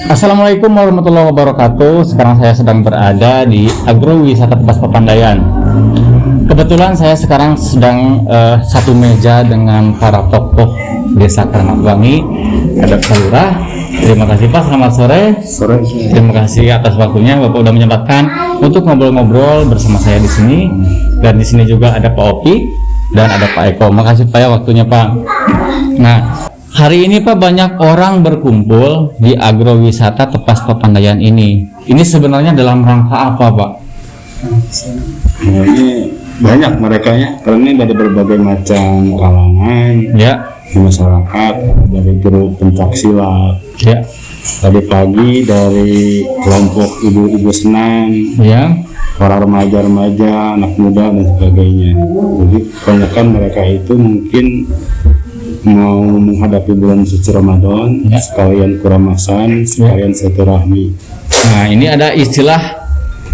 Assalamualaikum warahmatullahi wabarakatuh. Sekarang saya sedang berada di Agrowisata Tebas Papandayan. Kebetulan saya sekarang sedang satu meja dengan para tokoh Desa Karamatwangi. Ada Pak Lurah. Terima kasih Pak, selamat sore. Sore. Terima kasih atas waktunya, Bapak sudah menyempatkan untuk ngobrol-ngobrol bersama saya di sini. Dan di sini juga ada Pak Opi dan ada Pak Eko. Makasih Pak ya waktunya Pak. Nah, hari ini Pak banyak orang berkumpul di Agrowisata Tebas Papandayan ini. Ini sebenarnya dalam rangka apa Pak? Nah, ini banyak mereka ya, karena ini dari berbagai macam kalangan Ya, di masyarakat, dari grup pencak silat. ya, Tadi pagi dari kelompok ibu-ibu senam, ya, para remaja-remaja, anak muda dan sebagainya. Jadi kebanyakan mereka itu mungkin mau menghadapi bulan suci Ramadan, Ya. sekalian kuramasan, sekalian silaturahmi. Nah, ini ada istilah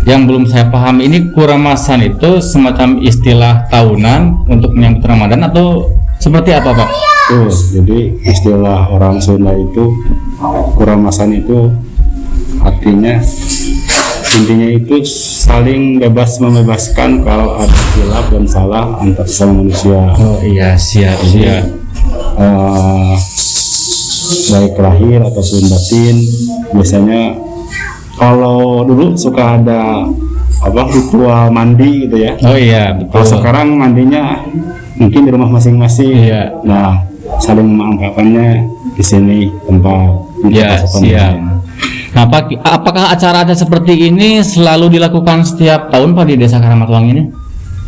yang belum saya paham. Ini kuramasan itu semacam istilah tahunan untuk menyambut Ramadan atau seperti apa Pak? Jadi istilah orang Sunda itu kuramasan itu artinya intinya itu saling bebas membebaskan kalau ada khilaf dan salah antar sesama manusia. Oh iya, siap. Baik lahir ataupun batin. Biasanya kalau dulu suka ada ritual mandi gitu ya. Oh iya, Kalau betul. sekarang mandinya mungkin di rumah masing-masing. Iya. Nah, saling memaafkannya di sini tempat Ya, pasokan siap. daging. Nah, Pak, apakah acara-acara seperti ini selalu dilakukan setiap tahun Pak di Desa Karamatwangi ini?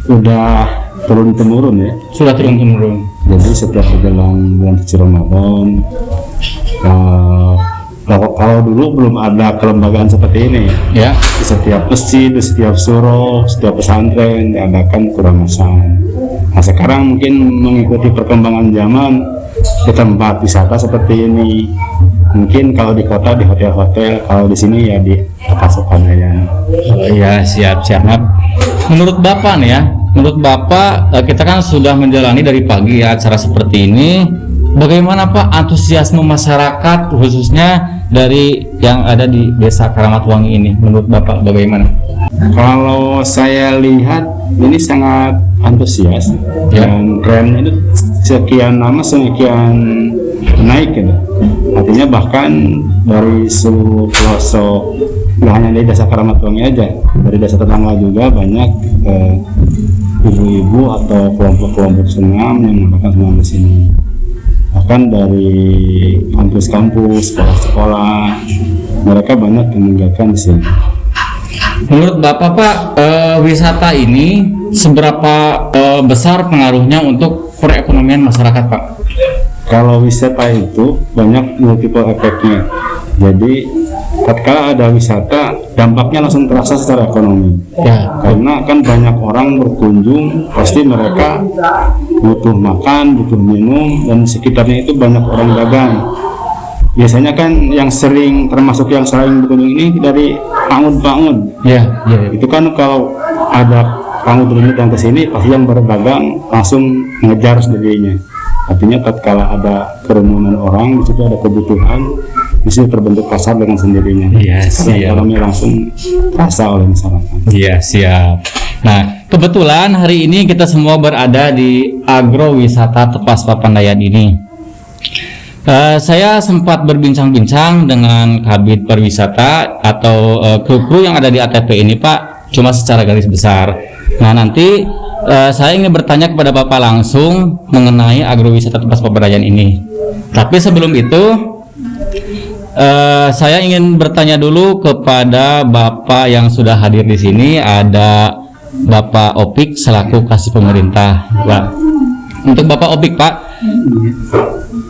Udah turun temurun ya. Sudah turun-temurun. Jadi setiap menjelang bulan suci Ramadan, kalau dulu belum ada kelembagaan seperti ini Ya. di setiap masjid, di setiap surau, setiap pesantren diadakan kuramasan. Nah sekarang mungkin mengikuti perkembangan zaman di tempat wisata seperti ini. Mungkin kalau di kota di hotel-hotel, kalau di sini ya di Tebas Papandayan. Oh iya, siap. Nah, menurut Bapak nih ya, menurut Bapak kita kan sudah menjalani dari pagi ya acara seperti ini. Bagaimana Pak antusiasme masyarakat khususnya dari yang ada di Desa Karamatwangi ini? Menurut Bapak bagaimana? Kalau saya lihat ini sangat antusias Ya. dan trennya itu sekian lama sekian naik gitu. Artinya bahkan dari seluruh pelosok, nggak hanya di Desa Karamatwangi aja, dari desa tetangga juga banyak ibu-ibu atau kelompok-kelompok senam yang melakukan senam di sini. Bahkan dari kampus-kampus, sekolah-sekolah, mereka banyak yang meninggalkan di sini. Menurut Bapak Pak, wisata ini seberapa besar pengaruhnya untuk perekonomian masyarakat Pak? Kalau wisata itu banyak multiple efeknya. Jadi ketika ada wisata, dampaknya langsung terasa secara ekonomi. Ya. Karena kan banyak orang berkunjung, pasti mereka butuh makan, butuh minum, dan sekitarnya itu banyak orang dagang. Biasanya kan yang termasuk yang sering berkunjung ini dari pangud-pangud. Ya. Itu kan kalau ada pangud yang ke sini, pasti yang berdagang langsung mengejar sendirinya. Artinya tatkala ada kerumunan orang, di situ ada kebutuhan, di situ terbentuk pasar dengan sendirinya. Iya, siap. Ekonomi langsung terasa oleh masyarakat. Iya, siap. Nah, kebetulan hari ini kita semua berada di Agrowisata Tebas Papandayan ini. Saya sempat berbincang-bincang dengan Kabid Pariwisata atau kru-kru yang ada di ATP ini Pak, cuma secara garis besar. Nah, nanti saya ingin bertanya kepada Bapak langsung mengenai Agrowisata Tebas Papandayan ini. Tapi sebelum itu, saya ingin bertanya dulu kepada Bapak yang sudah hadir di sini. Ada Bapak Opik selaku kasih pemerintah. Pak. Untuk Bapak Opik Pak,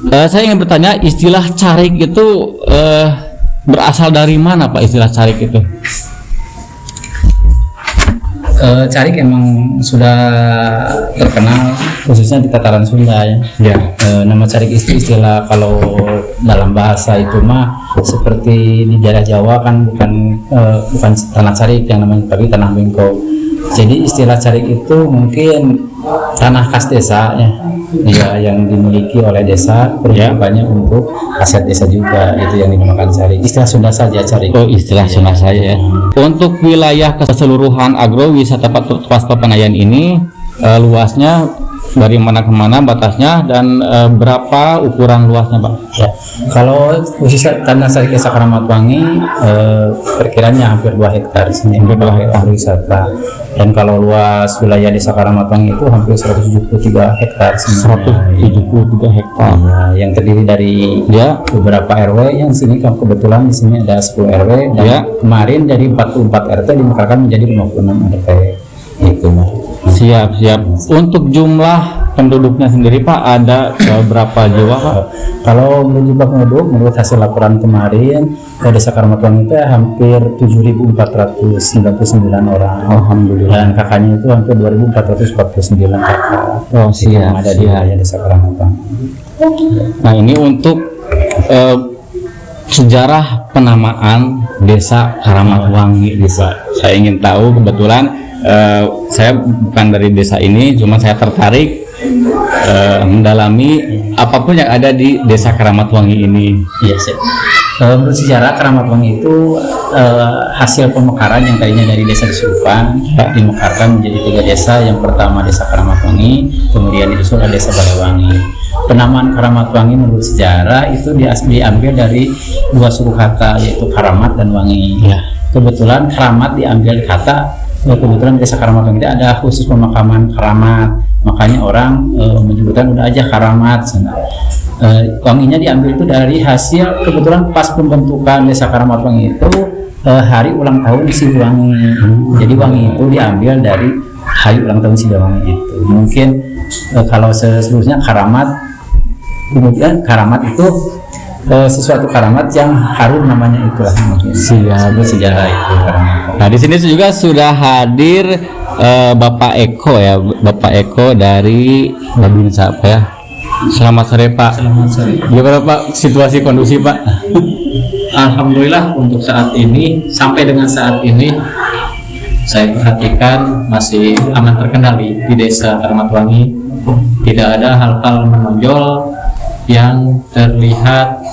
saya ingin bertanya, istilah carik itu berasal dari mana Pak, istilah carik itu? Carik emang sudah terkenal khususnya di tataran Sunda ya. Ya. Nama carik itu istilah kalau dalam bahasa itu mah seperti di daerah Jawa kan bukan tanah carik yang namanya, tapi tanah bengkok. Jadi istilah carik itu mungkin tanah kas desa ya yang dimiliki oleh desa, peruntukannya untuk aset desa juga, itu yang dinamakan carik. Istilah Sunda saja carik. Oh, istilah Sunda saja ya. Untuk wilayah keseluruhan agrowisata Pasca Penayan ini luasnya dari mana ke mana batasnya, dan berapa ukuran luasnya, Pak? Ya. Kalau khusus tanah carik Desa Karamatwangi perkiranya hampir 2 hektar sini, hampir 2 hektar wisata. Dan kalau luas wilayah Desa Karamatwangi itu hampir 173 hektar sebenarnya. 173 hektar. Ya, yang terdiri dari beberapa RW yang sini kebetulan di sini ada 10 RW dan kemarin dari 44 RT dimekarkan menjadi 56 RT. Itu. Siap. Untuk jumlah penduduknya sendiri, Pak, ada berapa jiwa, Pak? Kalau jumlah penduduk menurut hasil laporan kemarin Desa Karamatwangi itu hampir 7.499 orang. Alhamdulillah. Dan kakaknya itu hampir 2.449 kakak. Oh, siap. Ada di wilayah Desa Karamatwangi. Nah, ini untuk sejarah penamaan Desa Karamatwangi, Pak. Saya ingin tahu, kebetulan saya bukan dari desa ini, cuma saya tertarik mendalami apapun yang ada di Desa Karamatwangi ini. Yes, menurut sejarah Karamatwangi itu hasil pemekaran yang tadinya dari desa Disurupan dimekarkan menjadi 3 desa. Yang pertama Desa Karamatwangi, kemudian disusul Desa Balewangi. Penamaan Karamatwangi menurut sejarah itu diambil dari 2 suku kata, yaitu Karamat dan Wangi. Kebetulan Karamat diambil kata, kebetulan Desa Karamatwangi itu ada khusus pemakaman karamat, makanya orang menyebutkan udah aja Karamat. Wanginya diambil itu dari hasil, kebetulan pas pembentukan Desa Karamatwangi itu hari ulang tahun Siliwangi. Jadi Wangi itu diambil dari hari ulang tahun Siliwangi itu. Mungkin kalau seluruhnya Karamat, kemudian Karamat itu sesuatu karamat yang harum namanya, itulah mungkin. Siap. Sejarah itu karamat. Nah, di sini juga sudah hadir Bapak Eko ya, Bapak Eko dari Babinsa, apa ya? Selamat sore, Pak. Selamat sore. Gimana, Pak, situasi kondusif, Pak? Alhamdulillah untuk saat ini, sampai dengan saat ini saya perhatikan masih aman terkendali di Desa Karamatwangi. Tidak ada hal-hal menonjol yang terlihat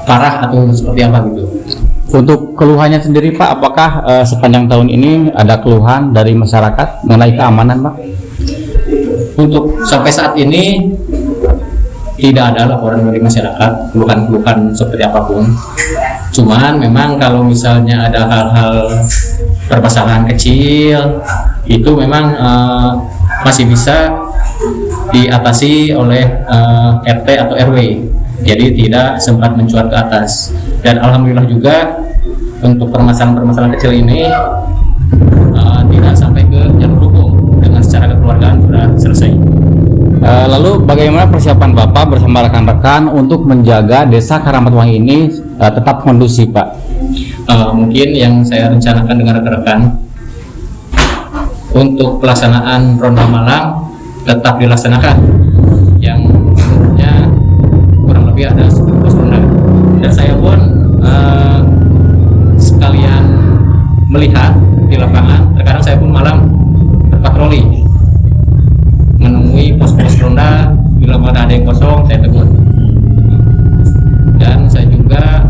parah atau seperti apa gitu. Untuk keluhannya sendiri, Pak, apakah sepanjang tahun ini ada keluhan dari masyarakat mengenai keamanan, Pak? Untuk sampai saat ini tidak ada laporan dari masyarakat keluhan-keluhan seperti apapun. Cuman memang kalau misalnya ada hal-hal permasalahan kecil itu memang masih bisa diatasi oleh RT atau RW, jadi tidak sempat mencuat ke atas. Dan alhamdulillah juga untuk permasalahan kecil ini tidak sampai ke jalur hukum, dengan secara kekeluargaan sudah selesai. Lalu bagaimana persiapan Bapak bersama rekan-rekan untuk menjaga Desa Karamatwangi ini tetap kondusif, Pak? Mungkin yang saya rencanakan dengan rekan-rekan untuk pelaksanaan ronda malam tetap dilaksanakan, yang menurutnya kurang lebih ada 10 pos ronda. Dan saya pun sekalian melihat di lapangan, terkadang saya pun malam berpatroli menemui pos-pos ronda, bila mana ada yang kosong saya tegur. Dan saya juga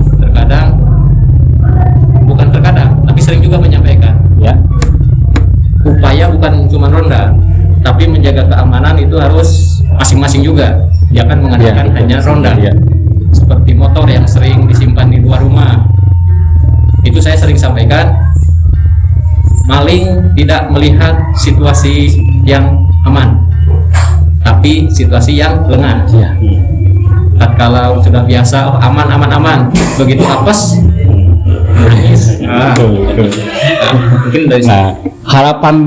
bukan terkadang tapi sering juga menyampaikan upaya bukan cuma ronda, tapi menjaga keamanan itu harus masing-masing juga. Jangan mengandalkan hanya ronda. Seperti motor yang sering disimpan di luar rumah, itu saya sering sampaikan, maling tidak melihat situasi yang aman, tapi situasi yang lengah. Kalau sudah biasa aman, begitu apes nangis. Mungkin dari harapan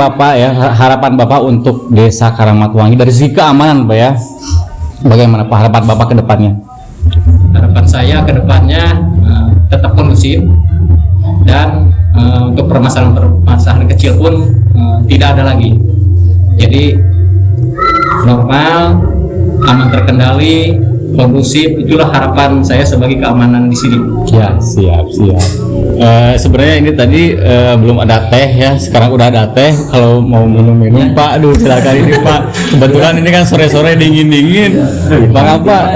Bapak untuk Desa Karamatwangi dari segi keamanan, Pak, ya, bagaimana, Pak, harapan Bapak ke depannya? Harapan saya ke depannya tetap kondusif, dan untuk permasalahan kecil pun tidak ada lagi. Jadi normal, aman terkendali, kondusif. Itulah harapan saya sebagai keamanan di sini. Ya, siap. Sebenarnya ini tadi belum ada teh ya, sekarang udah ada teh. Kalau mau minum Pak, aduh silakan ini Pak. Kebetulan ini kan sore-sore dingin-dingin. Bang apa?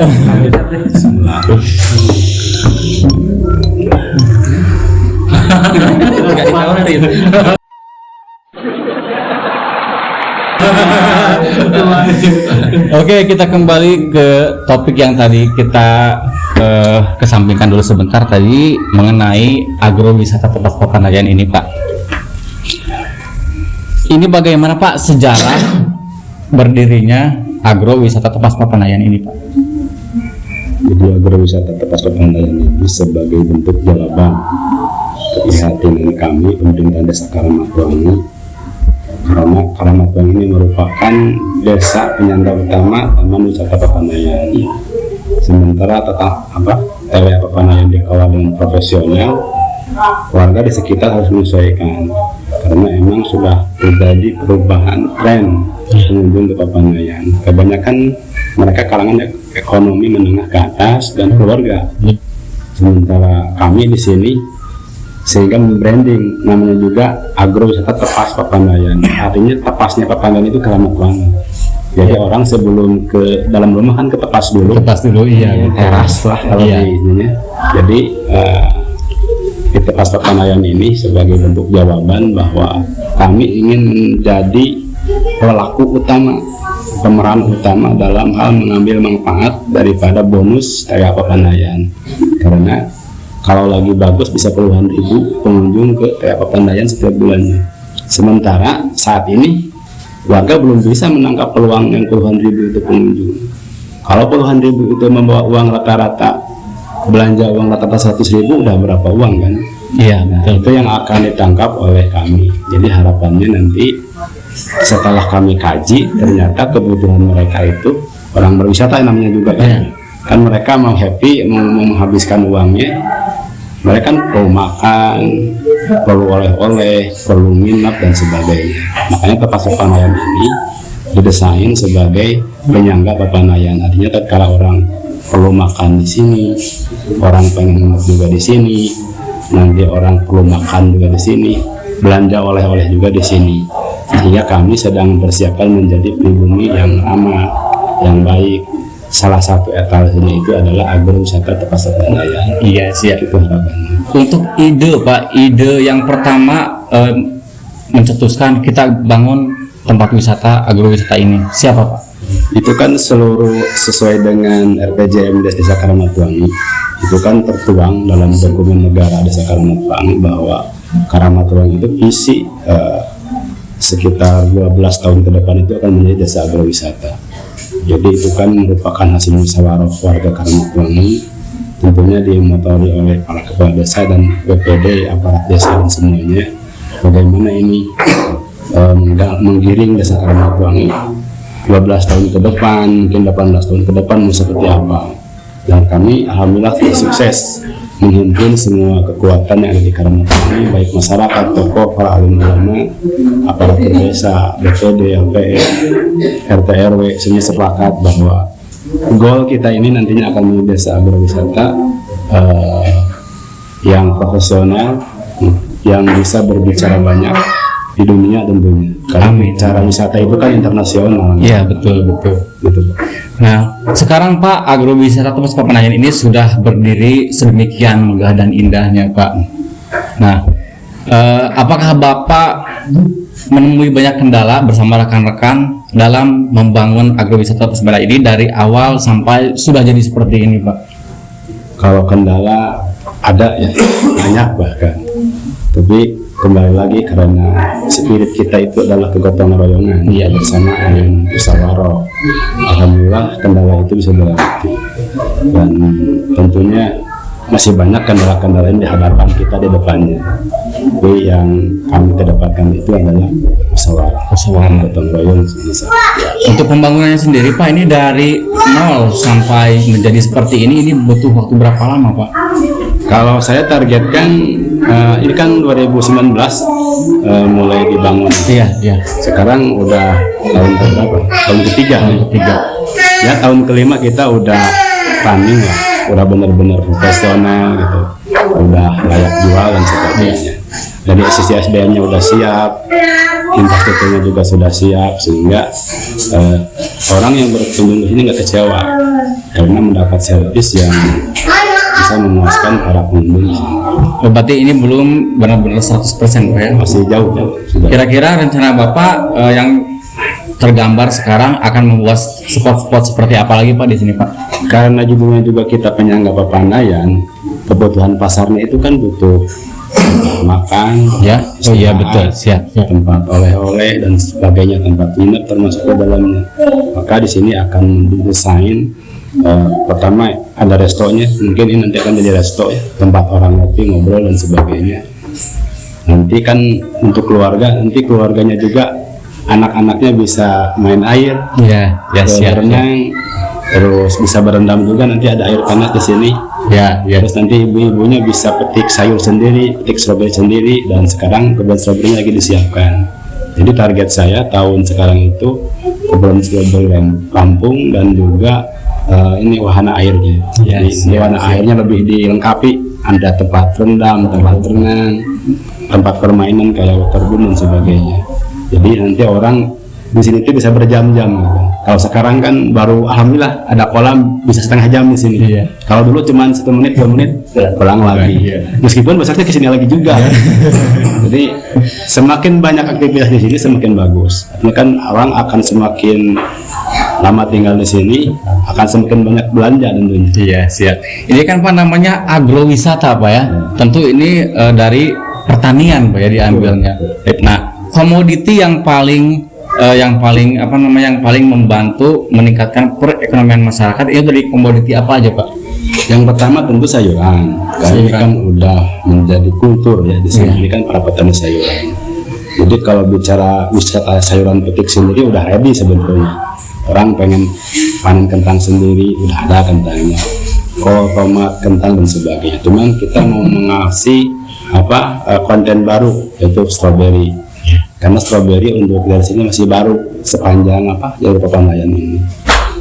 Oke, kita kembali ke topik yang tadi kita kesampingkan dulu sebentar tadi mengenai agrowisata Tepas Papandayan ini, Pak. Ini bagaimana Pak sejarah berdirinya agrowisata Tepas Papandayan ini, Pak? Jadi agrowisata Tepas Papandayan ini sebagai bentuk jawaban keprihatinan kami pemerintah Desa Karamatwangi, karena Karamatwangi ini merupakan desa penyangga utama Taman Wisata Papandayan. Sementara TWA Papandayan dikelola dengan profesional, warga di sekitar harus menyesuaikan karena emang sudah terjadi perubahan tren pengunjung ke Papandayan. Kebanyakan mereka kalangan ekonomi menengah ke atas dan keluarga. Sementara kami di sini sehingga branding namanya juga agrowisata Tepas Papandayan. Artinya tepasnya Papandayan itu Karamatwangi. Jadi orang sebelum ke dalam rumah kan ke tepas dulu. Tepas dulu, iya. Teras lah kalau Iya. di ininya. Jadi di Tepas Papandayan ini sebagai bentuk jawaban bahwa kami ingin menjadi pelaku utama, pemeran utama dalam hal mengambil manfaat daripada bonus TWA Papandayan. Karena kalau lagi bagus bisa puluhan ribu pengunjung ke TWA Papandayan setiap bulannya. Sementara saat ini warga belum bisa menangkap peluang yang puluhan ribu itu pengunjung. Kalau puluhan ribu itu membawa uang rata-rata, belanja uang rata-rata 100.000 udah berapa uang kan? Iya, Nah, betul. itu yang akan ditangkap oleh kami. Jadi harapannya nanti setelah kami kaji, ternyata kebutuhan mereka itu orang berwisata namanya juga kan. Iya. Kan mereka mau happy, mau menghabiskan uangnya. Mereka kan perlu makan, perlu oleh-oleh, perlu nginap dan sebagainya. Makanya Tepas Papandayan ini didesain sebagai penyangga Papandayan. Artinya tatkala orang perlu makan di sini, orang pengen nginap juga di sini, nanti orang perlu makan juga di sini, belanja oleh-oleh juga di sini. Sehingga kami sedang mempersiapkan menjadi pribumi yang ramah, yang baik. Salah satu etalasenya itu adalah agrowisata Tepas Papandayan. Iya, siap. Itu harapannya. Untuk ide Pak, ide yang pertama mencetuskan kita bangun tempat wisata agrowisata ini siapa Pak? Itu kan seluruh sesuai dengan RPJM Desa Karamatwangi. Itu kan tertuang dalam dokumen negara Desa Karamatwangi bahwa Karamatwangi itu visi sekitar 12 tahun ke depan itu akan menjadi desa agrowisata. Jadi itu kan merupakan hasil musyawarah warga Karamatwangi, tentunya dimotori oleh para kepala desa dan BPD, aparat desa dan semuanya. Bagaimana ini menggiring desa Karamatwangi 12 tahun ke depan, mungkin 18 tahun ke depan mau seperti apa. Dan kami alhamdulillah sukses menghimpun semua kekuatan yang ada di Karamatwangi, baik masyarakat, tokoh, para alim ulama, aparatur desa, BPD, LPM, RT RW, semuanya sepakat bahwa goal kita ini nantinya akan menjadi desa agrowisata yang profesional, yang bisa berbicara banyak di dunia tentunya. Karena bicara wisata itu kan internasional. Iya, betul. Gitu. Nah, sekarang Pak, agrowisata Tepas Papandayan ini sudah berdiri sedemikian megah dan indahnya, Pak. Nah, apakah Bapak menemui banyak kendala bersama rekan-rekan dalam membangun agrowisata Tepas Papandayan ini dari awal sampai sudah jadi seperti ini, Pak? Kalau kendala ada ya, banyak bahkan. Tapi kembali lagi karena spirit kita itu adalah kegotong royongan, bersamaan, musyawarah. Alhamdulillah kendala itu bisa dilewati, dan tentunya masih banyak kendala-kendala yang dihadapan kita di depannya. Tapi yang kami kedapatkan itu adalah musyawarah, gotong royong. Untuk pembangunannya sendiri, Pak, ini dari nol sampai menjadi seperti ini butuh waktu berapa lama, Pak? Kalau saya targetkan ini kan 2019 mulai dibangun. Iya. Sekarang udah tahun berapa? Tahun ketiga. Ya, tahun kelima kita udah running lah, udah benar-benar profesional gitu, udah layak jual dan sebagainya. Dari sisi SDM-nya udah siap, infrastrukturnya juga sudah siap, sehingga orang yang berkunjung di sini nggak kecewa karena mendapat servis yang bisa memuaskan para pengunjung. Berarti ini belum benar-benar 100% Pak ya? Masih jauh. Sudah. Kira-kira rencana Bapak yang tergambar sekarang akan membuat spot-spot seperti apa lagi Pak di sini Pak? Karena judulnya juga kita penyangga Papandayan, kebutuhan pasarnya itu kan butuh makan, Ya, oh iya istirahat, betul, siap. tempat oleh-oleh dan sebagainya, tempat nginep termasuk ke dalamnya. Maka di sini akan didesain pertama ada restonya, mungkin ini nanti akan jadi resto ya, tempat orang ngopi, ngobrol dan sebagainya. Nanti kan untuk keluarga, nanti keluarganya juga anak-anaknya bisa main air, Ya, siap. berenang, terus bisa berendam juga, nanti ada air panas di sini. Ya. Terus nanti ibu-ibunya bisa petik sayur sendiri, petik stroberi sendiri, dan sekarang kebun stroberi lagi disiapkan. Jadi target saya tahun sekarang itu kebun stroberi rampung dan juga ini wahana airnya. Jadi wahana airnya lebih dilengkapi, ada tempat rendam, tempat renang, tempat permainan kayak waterboom dan sebagainya. Jadi nanti orang di sini tuh bisa berjam-jam gitu. Kalau sekarang kan baru alhamdulillah ada kolam bisa setengah jam di sini. Iya. Kalau dulu cuma 1 menit 2 menit pulang lagi. Iya. Meskipun besarnya ke sini lagi juga. Jadi semakin banyak aktivitas di sini semakin bagus. Karena kan orang akan semakin lama tinggal di sini akan semakin banyak belanja tentunya. Iya, siap. Ini kan Pak namanya agrowisata Pak ya. Tentu ini dari pertanian Pak ya diambilnya. Nah, komoditi yang paling yang paling membantu meningkatkan perekonomian masyarakat itu dari komoditi apa aja Pak? Yang pertama tentu sayuran. Karena ini kan udah menjadi kultur ya di sini. Ini kan para petani sayuran. Jadi kalau bicara wisata sayuran petik sendiri udah ready sebetulnya. Orang pengen panen kentang sendiri, udah ada kentangnya. Kol, tomat, kentang dan sebagainya. Cuman kita mau mengasih konten baru yaitu stroberi. Karena stroberi untuk dari sini masih baru sepanjang jalur Papandayan ini.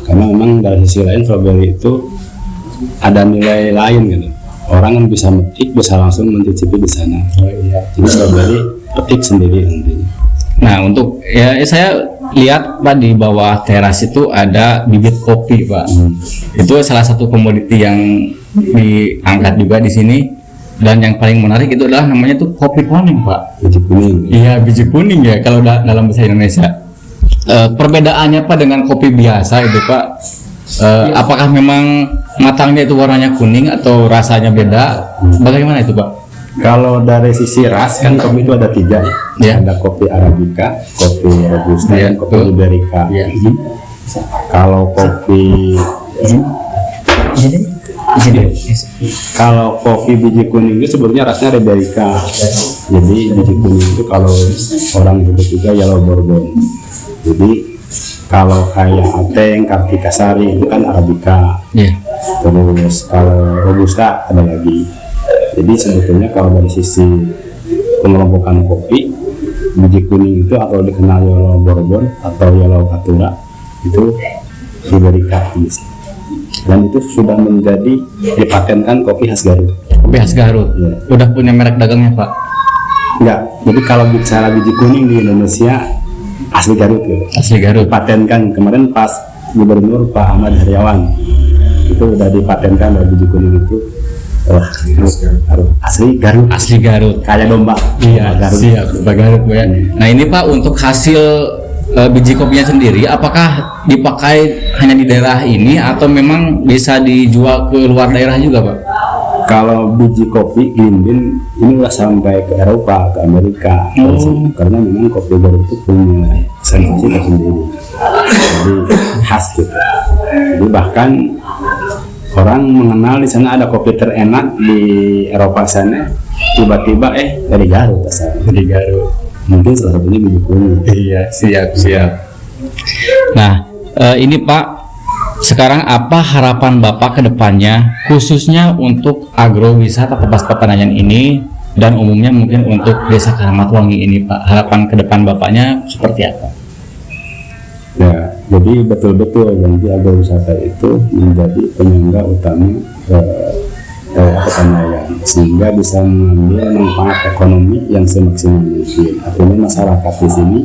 Karena memang dari sisi lain stroberi itu ada nilai lain gitu. Orang kan bisa metik, bisa langsung mencicipi di sana. Jadi stroberi petik sendiri nantinya. Nah, untuk ya saya lihat Pak di bawah teras itu ada bibit kopi Pak. Itu salah satu komoditi yang diangkat juga di sini. Dan yang paling menarik itu adalah namanya tuh kopi kuning Pak. Biji kuning. Iya, biji kuning ya kalau dalam bahasa Indonesia. Perbedaannya Pak dengan kopi biasa itu Pak, apakah memang matangnya itu warnanya kuning atau rasanya beda? Bagaimana itu Pak? Kalau dari sisi ras kan kopi itu ada 3 ya. Ya. Ada kopi arabica, kopi robusta, Ya, dan kopi betul. liberica. Ya. Kalau kopi Kalau kopi biji kuning itu sebenarnya rasnya Arabica. Jadi biji kuning itu kalau orang sebut juga yellow bourbon. Jadi kalau kayak Ateng, Kartika Sari itu kan Arabica. Iya. Terus kalau Robusta ada lagi. Jadi sebetulnya kalau dari sisi pengelompokan kopi, biji kuning itu atau dikenal yellow bourbon atau yellow Caturra itu Liberica jenis. Dan itu sudah menjadi dipatenkan kopi khas Garut. Kopi khas Garut. Ya. Udah punya merek dagangnya Pak? Enggak. Jadi kalau bicara biji kuning di Indonesia asli Garut ya. Asli Garut. Dipatenkan kemarin pas Gubernur Pak Ahmad Heriawan itu udah dipatenkan dari biji kuning itu asli Garut. Asli Garut. Kayak domba. Iya, Garut. siap, Pak Garut Pak ya. Nah ini Pak untuk hasil biji kopinya sendiri, apakah dipakai hanya di daerah ini atau memang bisa dijual ke luar daerah juga Pak? Kalau biji kopi Glimbin ini udah sampai ke Eropa, ke Amerika, karena memang kopi Garut itu punya sensasi tersendiri, jadi khas gitu. Jadi bahkan orang mengenal di sana ada kopi terenak di Eropa sana, tiba-tiba dari Garut asalnya. Dari Garut. Mungkin salah satunya biji kuning. Iya, siap. Nah, ini Pak, sekarang apa harapan Bapak ke depannya, khususnya untuk agrowisata Tepas Papandayan ini dan umumnya mungkin untuk Desa Keramatwangi ini Pak? Harapan ke depan Bapaknya seperti apa? Ya, Jadi betul-betul nanti agrowisata itu menjadi penyangga utama pertanian, sehingga bisa mengambil manfaat ekonomi yang semaksimal mungkin. Artinya masyarakat di sini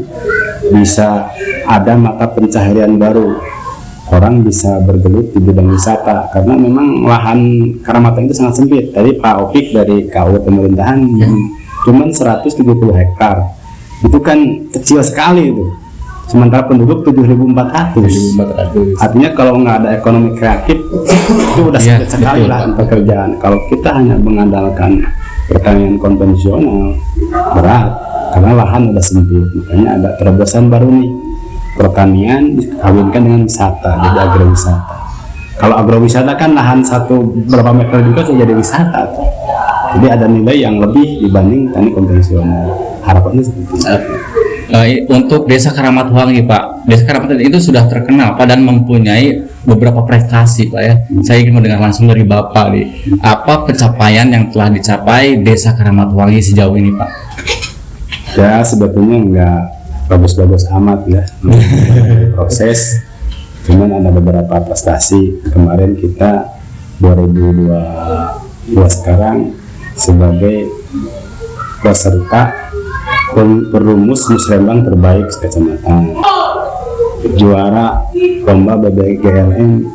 bisa ada mata pencaharian baru, orang bisa bergelut di bidang wisata karena memang lahan Karamatan itu sangat sempit. Tadi Pak Opik dari KU pemerintahan cuma 170 hektar, itu kan kecil sekali itu. Sementara penduduk 7.400. Artinya kalau nggak ada ekonomi kreatif itu udah sedikit sekali lah pekerjaan. Kalau kita hanya mengandalkan pertanian konvensional berat karena lahan udah sempit. Makanya ada terobosan baru nih, pertanian dikawinkan dengan wisata, jadi agrowisata. Kalau agrowisata kan lahan satu berapa meter juga sudah jadi wisata. Jadi ada nilai yang lebih dibanding tani konvensional. Harapannya seperti itu. Untuk Desa Karamatwangi Pak, Desa Karamatwangi itu sudah terkenal Pak dan mempunyai beberapa prestasi Pak ya. Saya ingin mendengar langsung dari Bapak nih, apa pencapaian yang telah dicapai Desa Karamatwangi sejauh ini Pak? Ya sebetulnya nggak bagus-bagus amat ya, proses. Cuman ada beberapa prestasi. Kemarin kita 2022 sekarang sebagai peserta perumus musrembang terbaik kecamatan, juara lomba BBGLN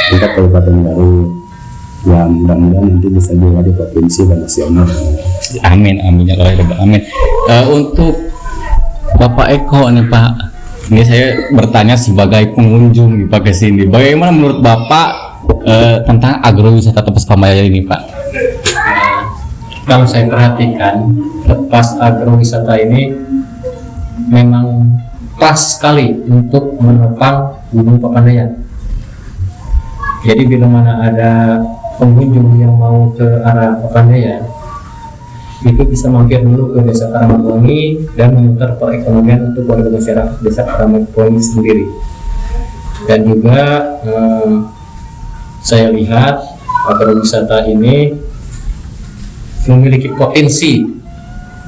tingkat Kabupaten Garut, yang mudah-mudahan nanti bisa juara di provinsi dan nasional. Amin, amin ya Allah, amin. Untuk Bapak Eko nih Pak, ini saya bertanya sebagai pengunjung di Pak kesini, bagaimana menurut Bapak tentang agrowisata Tepas Pambayan ini Pak? Kalau saya perhatikan, Tepas agrowisata ini memang pas sekali untuk menopang Gunung Papandayan. Jadi bila mana ada pengunjung yang mau ke arah Papandayan, itu bisa mampir dulu ke Desa Karamatwangi dan memutar perekonomian untuk warga masyarakat Desa Karamatwangi sendiri. Dan juga saya lihat agrowisata ini memiliki potensi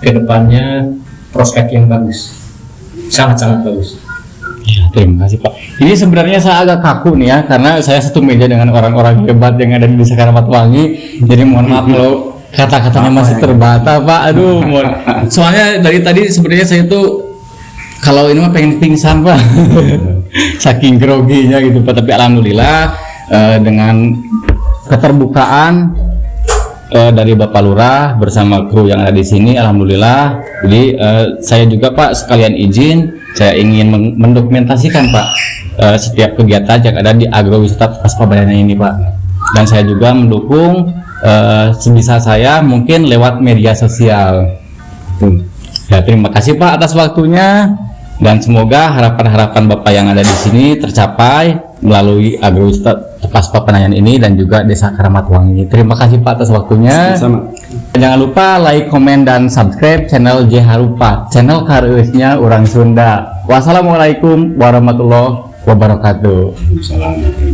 ke depannya, prospek yang bagus, sangat-sangat bagus. Ya, terima kasih Pak. Ini sebenarnya saya agak kaku nih ya, karena saya satu meja dengan orang-orang hebat yang ada di Desa Karamatwangi. Jadi mohon maaf kalau kata-katanya masih terbata Pak. Aduh, soalnya dari tadi sebenarnya saya tuh kalau ini mah pengen pingsan Pak, saking groginya gitu Pak. Tapi alhamdulillah dengan keterbukaan dari Bapak Lurah bersama kru yang ada di sini, alhamdulillah. Jadi saya juga Pak sekalian izin, saya ingin mendokumentasikan Pak setiap kegiatan yang ada di agrowisata Tepas Pambayan ini Pak. Dan saya juga mendukung sebisa saya mungkin lewat media sosial. Ya, terima kasih Pak atas waktunya dan semoga harapan-harapan Bapak yang ada di sini tercapai melalui agrowisata Tepas Pambayan ini dan juga Desa Karamatwangi. Terima kasih Pak atas waktunya. Sama. Jangan lupa like, komen, dan subscribe channel J Harupa, channel Kareusnya Orang Sunda. Wassalamualaikum warahmatullahi wabarakatuh. Assalamualaikum.